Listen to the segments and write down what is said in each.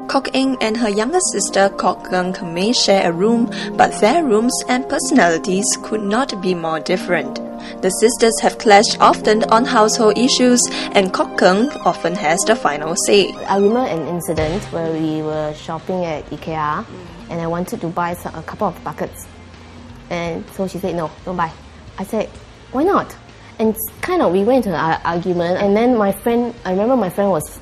Kok Ing and her younger sister Kok Keung may share a room, but their rooms and personalities could not be more different. The sisters have clashed often on household issues, and Kok Keung often has the final say. I remember an incident where we were shopping at IKEA, and I wanted to buy a couple of buckets. And so she said, no, don't buy. I said, why not? And we went into an argument, and then I remember my friend was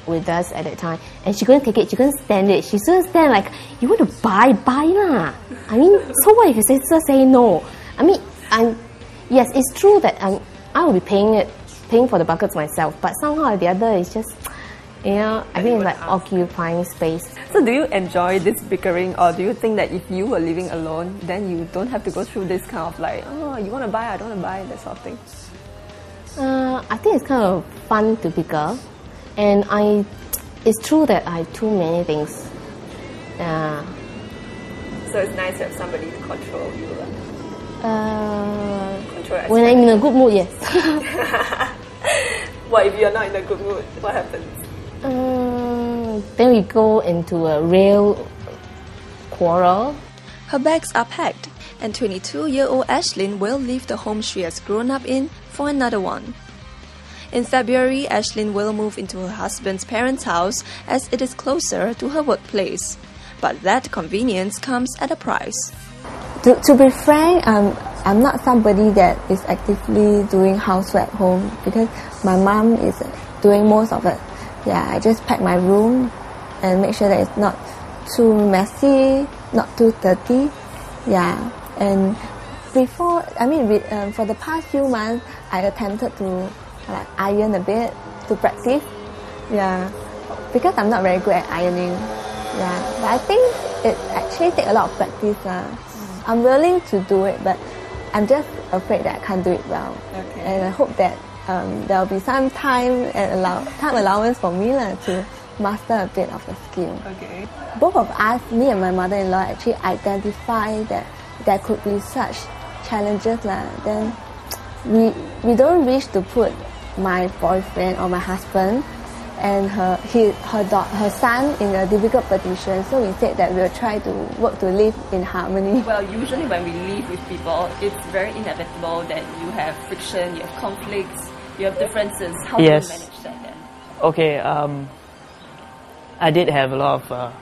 with us at that time, and she couldn't take it, she couldn't stand it. She couldn't stand like, you want to buy lah. I mean, so what if your sister say no? I mean, yes, it's true that I will be paying for the buckets myself, but somehow or the other, it's just, I think it's like occupying space. So do you enjoy this bickering, or do you think that if you were living alone, then you don't have to go through this kind of like, oh, you want to buy, I don't want to buy, that sort of thing? I think it's kind of fun to bicker, and it's true that I have too many things. So it's nice to have somebody to control you. When I'm in a good mood, yes. What if you're not in a good mood? What happens? Then we go into a real quarrel. Her bags are packed, and 22-year-old Ashlyn will leave the home she has grown up in for another one. In February, Ashlyn will move into her husband's parents' house as it is closer to her workplace. But that convenience comes at a price. To be frank, I'm not somebody that is actively doing housework at home because my mom is doing most of it. Yeah, I just pack my room and make sure that it's not too messy, not too dirty. Yeah, and for the past few months, I attempted to iron a bit to practice. Yeah, because I'm not very good at ironing. Yeah, but I think it actually takes a lot of practice. I'm willing to do it, but I'm just afraid that I can't do it well. Okay. And I hope that there'll be some time allowance for me to master a bit of the skill. Okay. Both of us, me and my mother-in-law, actually identify that there could be such challenges. Then we don't wish to put my boyfriend or my husband and her son in a difficult position. So we said that we'll try to work to live in harmony. Well, usually when we live with people, it's very inevitable that you have friction, you have conflicts, you have differences. How do you manage that then? Okay, I did have a lot of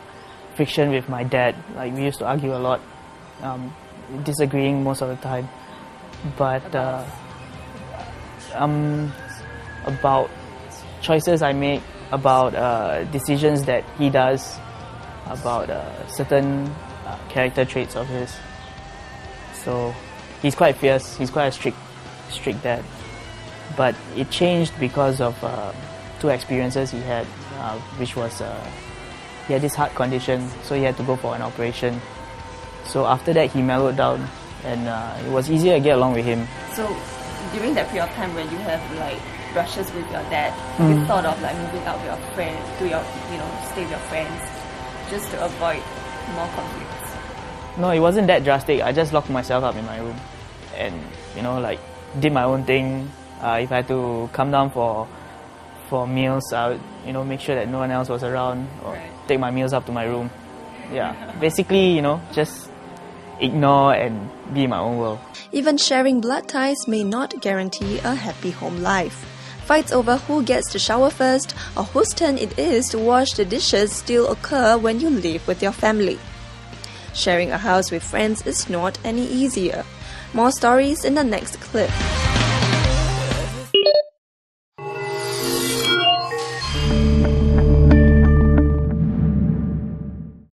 friction with my dad. Like, we used to argue a lot, disagreeing most of the time. But about choices I make, about decisions that he does, about certain character traits of his. So he's quite fierce, he's quite a strict dad. But it changed because of two experiences he had, which was he had this heart condition, so he had to go for an operation. So after that he mellowed down, and it was easier to get along with him. So during that period of time when you have brushes with your dad, you thought of moving out with your friend to stay with your friends just to avoid more conflicts? No, it wasn't that drastic. I just locked myself up in my room and did my own thing. If I had to come down for meals, I would make sure that no one else was around, or take my meals up to my room. Yeah, basically just ignore and be in my own world. Even sharing blood ties may not guarantee a happy home life. Fights over who gets to shower first or whose turn it is to wash the dishes still occur when you live with your family. Sharing a house with friends is not any easier. More stories in the next clip.